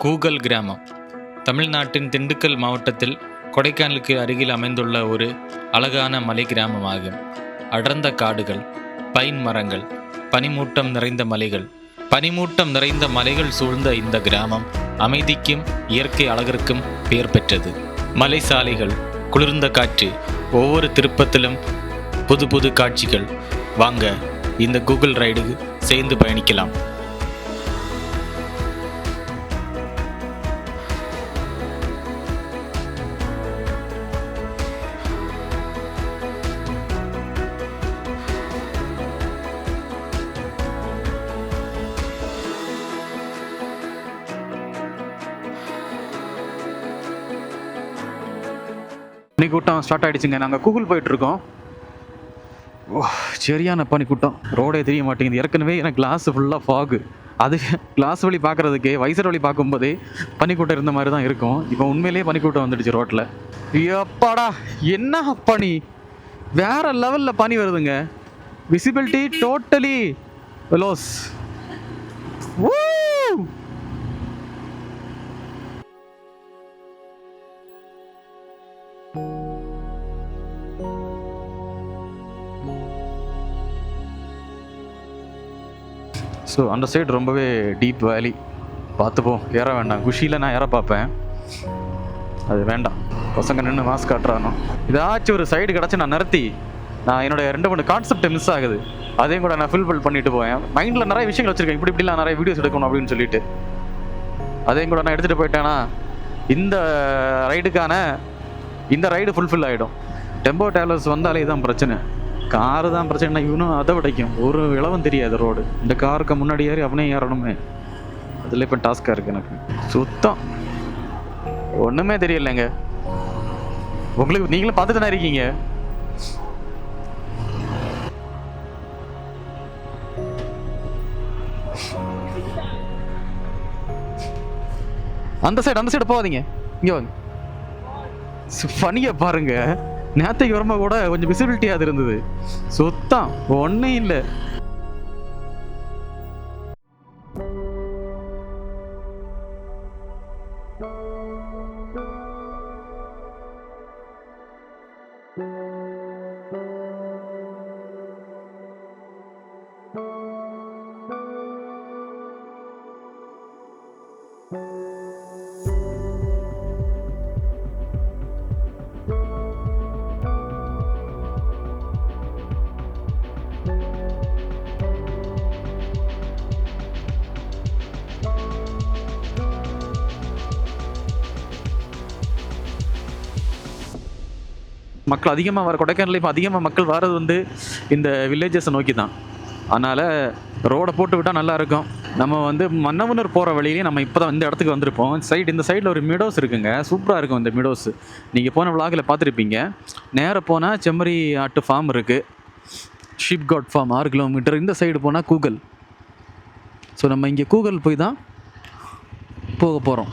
Google கிராமம் தமிழ்நாட்டின் திண்டுக்கல் மாவட்டத்தில் கொடைக்கானலுக்கு அருகில் அமைந்துள்ள ஒரு அழகான மலை கிராமமாகும். அடர்ந்த காடுகள், பைன் மரங்கள், பனிமூட்டம் நிறைந்த மலைகள் சூழ்ந்த இந்த கிராமம் அமைதிக்கும் இயற்கை அழகிற்கும் பெயர் பெற்றது. மலை சாலைகள், குளிர்ந்த காற்று, ஒவ்வொரு திருப்பத்திலும் புது புது காட்சிகள். வாங்க இந்த கூகுள் ரைடுக்கு சேர்ந்து பயணிக்கலாம். பனி கூட்டம் ஸ்டார்ட் ஆகிடுச்சுங்க. நாங்கள் கூகுள் போயிட்டுருக்கோம். சரியான பனி கூட்டம், ரோடே தெரிய மாட்டேங்குது. ஏற்கனவே எனக்கு கிளாஸ் ஃபுல்லாக ஃபாகு. அது கிளாஸ் வழி பார்க்குறதுக்கே, வைசர் வழி பார்க்கும்போதே பனிக்கூட்டம் இருந்த மாதிரி தான் இருக்கும். இப்போ உண்மையிலேயே பனிக்கூட்டம் வந்துடுச்சு ரோட்டில். எப்பாடா என்ன பனி, வேற லெவலில் பனி வருதுங்க. Visibility totally loss. ஸோ அந்த சைடு ரொம்பவே டீப் வேலி, பார்த்துப்போம். ஏற வேண்டாம். குஷியில் நான் ஏற பார்ப்பேன், அது வேண்டாம். பசங்க நின்று மாஸ்க் காட்டுறானோ. ஏதாச்சும் ஒரு சைடு கிடச்சி நான் நிறுத்தி, நான் என்னோட 2-3 கான்செப்ட் மிஸ் ஆகுது, அதையும் கூட நான் ஃபில் பண்ணிட்டு போவேன். மைண்டில் நிறைய விஷயங்கள் வச்சுருக்கேன், இப்படிலாம் நிறைய வீடியோஸ் எடுக்கணும் அப்படின்னு சொல்லிட்டு. அதையும் கூட நான் எடுத்துகிட்டு போயிட்டேன்னா இந்த ரைடு ஃபுல்ஃபில் ஆகிடும். டெம்போ டிராவலர்ஸ் வந்தாலே தான் பிரச்சனை. காரு தான் பிரச்சனை, இவனும் அதை விடைக்கும். ஒரு இளவும் தெரியாது ரோடு. இந்த காருக்கு முன்னாடி ஏறி அவனே ஏறணுமே, அதில் இப்போ டாஸ்காக இருக்குது எனக்கு. சுத்தம் ஒன்றுமே தெரியலைங்க. உங்களுக்கு நீங்களும் பார்த்துட்டு தான் இருக்கீங்க. அந்த சைடு போகாதீங்க, இங்கே வாங்க. பனியை பாருங்க. நேற்றைக்கு வரும்போது கூட கொஞ்சம் விசிபிலிட்டியாக இருந்தது. சுத்தம் ஒன்றும் இல்லை. மக்கள் அதிகமாக வர கொடைக்கானல் இப்போ அதிகமாக மக்கள் வர்றது வந்து இந்த வில்லேஜஸை நோக்கி தான். அதனால் ரோடை போட்டு விட்டால் நல்லாயிருக்கும். நம்ம வந்து மன்னவனூர் போகிற வழியிலே நம்ம இப்போ தான் இந்த இடத்துக்கு வந்திருப்போம். இந்த சைடில் ஒரு மிடோஸ் இருக்குங்க, சூப்பராக இருக்கும் இந்த மிடோஸ். நீங்கள் போன விளாகில் பார்த்துருப்பீங்க. நேராக போனால் செம்மறி ஆட்டு ஃபார்ம் இருக்குது, ஷீப் காட் ஃபார்ம் 6 கிலோமீட்டர். இந்த சைடு போனால் கூகல். ஸோ நம்ம இங்கே கூகல் போய் தான் போக போகிறோம்.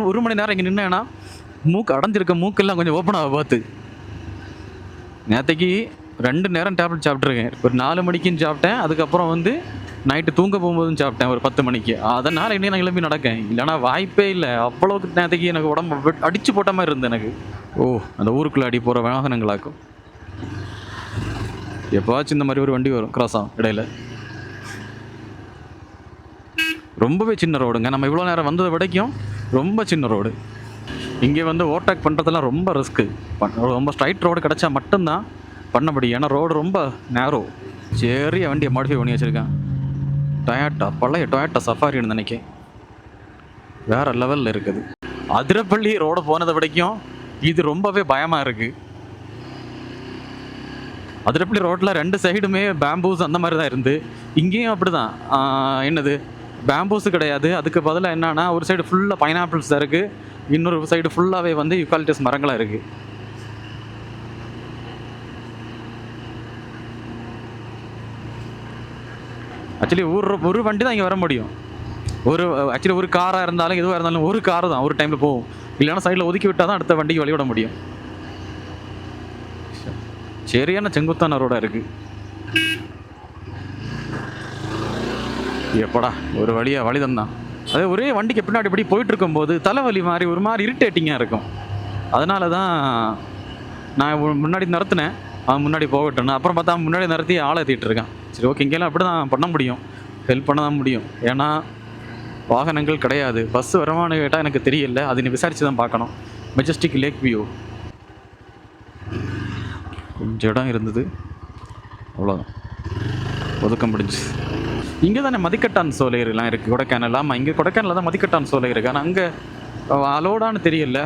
ஒரு மணி நேரம் இங்கே நின்னேன்னா மூக்கு அடைஞ்சிருக்க மூக்கெல்லாம் கொஞ்சம் ஓப்பன் ஆக பார்த்து. நேற்றைக்கு 2 நேரம் டேப்லெட் சாப்பிட்ருக்கேன். ஒரு 4 மணிக்கும் சாப்பிட்டேன், அதுக்கப்புறம் வந்து நைட்டு தூங்க போகும்போதும் சாப்பிட்டேன் ஒரு 10 மணிக்கு. அதனால் இன்னும் நான் கிளம்பி நடக்கேன், இல்லைனா வாய்ப்பே இல்லை. அவ்வளோக்கு நேற்றைக்கு எனக்கு உடம்பு அடித்து போட்ட மாதிரி இருந்தது எனக்கு. அந்த ஊருக்குள்ளே அடி போகிற வாகனங்களாக்கும். எப்போவாச்சும் இந்த மாதிரி ஒரு வண்டி வரும் கிராஸ் ஆகும் இடையில. ரொம்பவே சின்ன ரோடுங்க. நம்ம இவ்வளோ நேரம் வந்ததை விடைக்கும் ரொம்ப சின்ன ரோடு. இங்கே வந்து ஓவர்டேக் பண்ணுறதெல்லாம் ரொம்ப ரிஸ்க்கு. ரொம்ப ஸ்ட்ரைட் ரோடு கிடச்சா மட்டும்தான் பண்ண முடியும். ஏன்னா ரோடு ரொம்ப நேரோ. சரி, வண்டியை மாடிஃபை பண்ணி வச்சுருக்கேன். டொயாட்டா, பழைய டொயாட்டா சஃபாரின்னு நினைக்கேன். வேற லெவலில் இருக்குது. அதிரப்பள்ளி ரோடு போனதை விடைக்கும் இது ரொம்பவே பயமாக இருக்குது. அதிரப்பள்ளி ரோட்டில் 2 சைடுமே பேம்பூஸ் அந்த மாதிரி தான் இருந்து, இங்கேயும் அப்படி தான். என்னது பேம்பூஸ் கிடையாது, அதுக்கு பதிலாக என்னன்னா ஒரு சைடு ஃபுல்லாக பைனாப்பிள்ஸ் தான் இருக்குது, இன்னொரு சைடு ஃபுல்லாகவே வந்து யூகாலிப்டஸ் மரங்களாக இருக்குது. ஆக்சுவலி ஒரு வண்டி தான் இங்கே வர முடியும். ஆக்சுவலி ஒரு காராக இருந்தாலும் எதுவாக இருந்தாலும் ஒரு கார் தான் ஒரு டைமில் போகும். இல்லைன்னா சைடில் ஒதுக்கி விட்டால் தான் அடுத்த வண்டிக்கு வழிவிட முடியும். சரியான செங்குத்தான ரோடாக இருக்குது. எப்படா ஒரு வழி தந்தான். அதே ஒரே வண்டிக்கு பின்னாடி இப்படி போயிட்டு இருக்கும்போது தலைவலி மாதிரி ஒரு மாதிரி இரிட்டேட்டிங்காக இருக்கும். அதனால தான் நான் முன்னாடி நிறுத்தினேன், அவன் முன்னாடி போகட்டுன்னு. அப்புறம் பார்த்தா முன்னாடி நிறுத்தி ஆளை ஏற்றிட்டு இருக்கான். சரி ஓகே, இங்கெல்லாம் அப்படி தான் பண்ண முடியும், ஹெல்ப் பண்ண தான் முடியும். ஏன்னா வாகனங்கள் கிடையாது. பஸ் வருமானு கேட்டால் எனக்கு தெரியல, அது நீ விசாரித்து தான் பார்க்கணும். மெஜஸ்டிக் லேக் வியூ கொஞ்சம் இடம் இருந்தது, அவ்வளோதான், ஒதுக்க முடிஞ்சு. இங்கே தானே மதிக்கட்டான் சோலையெல்லாம் இருக்குது கொடைக்கானல். ஆமாம், இங்கே கொடைக்கானலில் தான் மதிக்கட்டான் சோலை இருக்குது. ஆனால் அங்கே அலோடான்னு தெரியல.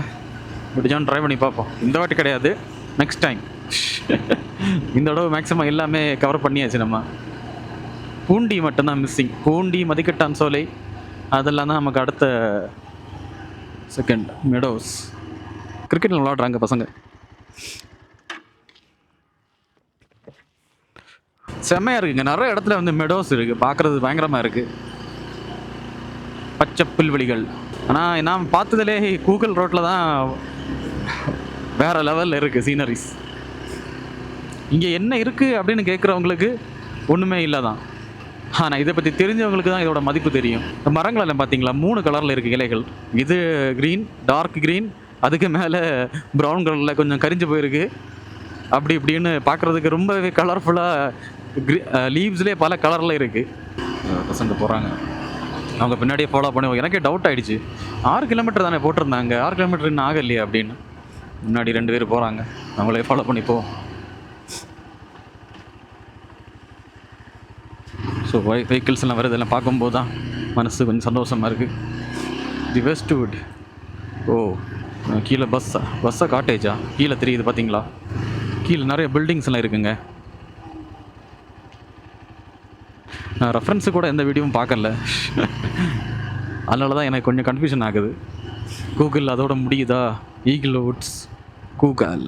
முடிஞ்சான்னு ட்ரை பண்ணி பார்ப்போம். இந்த வாட்டி கிடையாது, நெக்ஸ்ட் டைம். இந்த தடவை மேக்ஸிமம் எல்லாமே கவர் பண்ணியாச்சு. நம்ம பூண்டி மட்டும்தான் மிஸ்ஸிங். பூண்டி, மதிக்கட்டான் சோலை, அதெல்லாம் தான் நமக்கு அடுத்த செகண்ட். மெடோஸ் கிரிக்கெட் விளாடுறாங்க பசங்க, செம்மையாக இருக்குங்க. நிறைய இடத்துல வந்து மெடோஸ் இருக்குது, பார்க்குறது பயங்கரமாக இருக்குது, பச்சை புல்வெளிகள். ஆனால் நான் பார்த்ததுலே கூகுள் ரோட்டில் தான் வேறு லெவலில் இருக்குது சீனரிஸ். இங்கே என்ன இருக்குது அப்படின்னு கேட்குறவங்களுக்கு ஒன்றுமே இல்லை தான். ஆனால் இதை பற்றி தெரிஞ்சவங்களுக்கு தான் இதோட மதிப்பு தெரியும். இந்த மரங்கள் எல்லாம் பார்த்தீங்களா, 3 கலரில் இருக்குது இலைகள். இது க்ரீன், டார்க் க்ரீன், அதுக்கு மேலே ப்ரௌன் கலரில் கொஞ்சம் கரிஞ்சு போயிருக்கு. அப்படி இப்படின்னு பார்க்குறதுக்கு ரொம்பவே கலர்ஃபுல்லாக லீவ்ஸ்லேயே பல கலரில் இருக்குது. பசங்க போகிறாங்க, அவங்க பின்னாடியே ஃபாலோ பண்ணி. எனக்கே டவுட் ஆகிடுச்சு, 6 கிலோமீட்டர் தானே போட்டிருந்தாங்க, 6 கிலோமீட்டர் இன்னும் ஆகலையே அப்படின்னு. முன்னாடி 2 பேர் போகிறாங்க, அவங்களே ஃபாலோ பண்ணி போவோம். ஸோ வெஹிக்கிள்ஸ் எல்லாம் வருது, இதெல்லாம் பார்க்கும்போது தான் மனசு கொஞ்சம் சந்தோஷமாக இருக்குது. தி வெஸ்ட்வுட். ஓ, கீழே பஸ்ஸா காட்டேஜா கீழே தெரியுது பார்த்தீங்களா? கீழே நிறைய பில்டிங்ஸ் எல்லாம் இருக்குங்க. நான் ரெஃபரன்ஸு கூட எந்த வீடியோவும் பார்க்கல, அதனால தான் எனக்கு கொஞ்சம் கன்ஃபியூஷன் ஆகுது. கூகுள் அதோட முடியுதா? Eagle Woods Google.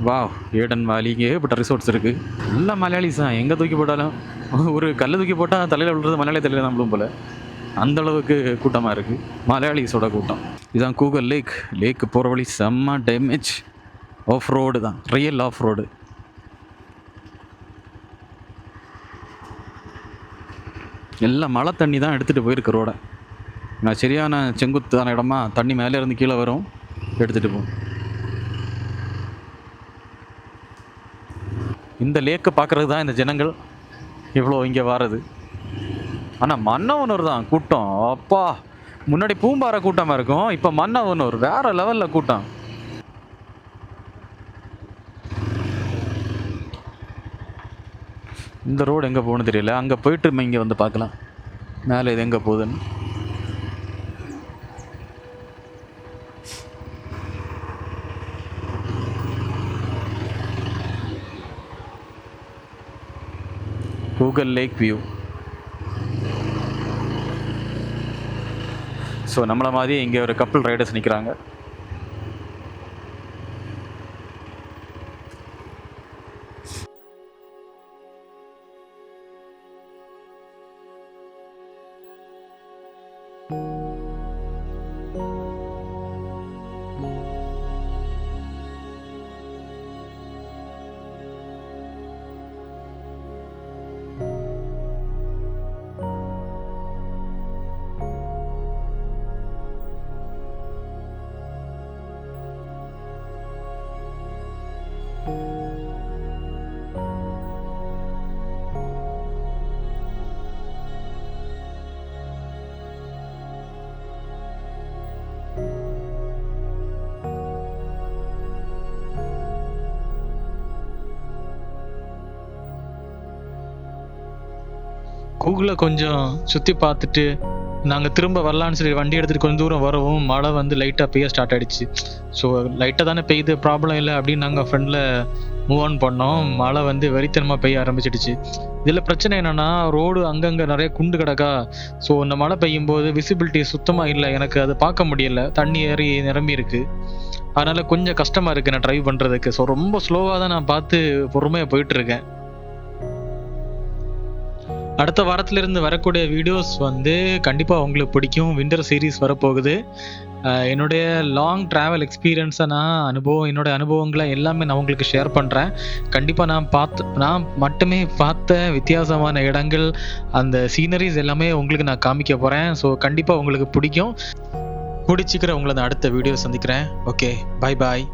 Wow, Eden valley, இங்கே ஏகப்பட்ட ரிசோர்ட்ஸ் இருக்குது. எல்லாம் மலையாளிஸ் தான். எங்கே தூக்கி போட்டாலும், ஒரு கல்லை தூக்கி போட்டால் தலையில் விழுறது மலையாளி தலையில் தான் விழும் போல், அந்தளவுக்கு கூட்டமாக இருக்குது, மலையாளிஸோட கூட்டம். இதுதான் கூகுள் லேக்கு போகிற வழி செம்ம டேமேஜ். ஆஃப் ரோடு தான், ரியல் ஆஃப் ரோடு. எல்லாம் மழை தண்ணி தான் எடுத்துகிட்டு போயிருக்கு ரோடை. நான் சரியான செங்குத்தான இடமா, தண்ணி மேலே இருந்து கீழே வரும், எடுத்துகிட்டு போகும். இந்த லேக்கை பார்க்குறது தான் இந்த ஜனங்கள் இவ்வளோ இங்கே வாரது. ஆனால் மன்னவனூர் தான் கூட்டம், அப்பா. முன்னாடி பூம்பாறை கூட்டமாக இருக்கும், இப்போ மன்னவனூர் வேறு லெவலில் கூட்டம். இந்த ரோடு எங்கே போகணும்னு தெரியல, அங்கே போயிட்டு இங்கே வந்து பார்க்கலாம் மேலே இது எங்கே போகுதுன்னு. Google lake view. ஸோ நம்மளை மாதிரி இங்கே ஒரு கப்பல் ரைடர்ஸ் நிற்கிறாங்க. கூகுளை கொஞ்சம் சுற்றி பார்த்துட்டு நாங்கள் திரும்ப வரலான்னு சொல்லி வண்டி எடுத்துகிட்டு கொஞ்சம் தூரம் வரவும் மழை வந்து லைட்டாக பெய்ய ஸ்டார்ட் ஆகிடுச்சு. ஸோ லைட்டாக தானே பெய்யுது, ப்ராப்ளம் இல்லை அப்படின்னு நாங்கள் ஃப்ரெண்டில் மூவ் ஆன் பண்ணோம். மழை வந்து வெறித்தனமாக பெய்ய ஆரம்பிச்சிடுச்சு. இதில் பிரச்சனை என்னென்னா ரோடு அங்கங்கே நிறைய குண்டு கிடக்கா. ஸோ இந்த மழை பெய்யும் போது விசிபிலிட்டி சுத்தமாக இல்லை, எனக்கு அதை பார்க்க முடியல, தண்ணி ஏறி நிரம்பி இருக்குது. அதனால் கொஞ்சம் கஷ்டமாக இருக்குது நான் ட்ரைவ் பண்ணுறதுக்கு. ஸோ ரொம்ப ஸ்லோவாக தான் நான் பார்த்து பொறுமையாக போயிட்டுருக்கேன். அடுத்த வாரத்திலிருந்து வரக்கூடிய வீடியோஸ் வந்து கண்டிப்பாக உங்களுக்கு பிடிக்கும். வின்டர் சீரீஸ் வரப்போகுது. என்னுடைய லாங் ட்ராவல் எக்ஸ்பீரியன்ஸை என்னோட அனுபவங்களை எல்லாமே நான் உங்களுக்கு ஷேர் பண்ணுறேன். கண்டிப்பாக நான் மட்டுமே பார்த்த வித்தியாசமான இடங்கள், அந்த சீனரிஸ் எல்லாமே உங்களுக்கு நான் காமிக்க போகிறேன். ஸோ கண்டிப்பாக உங்களுக்கு பிடிக்கும். பிடிச்சிக்கிற உங்களை நான் அடுத்த வீடியோ சந்திக்கிறேன். ஓகே, பாய் பாய்.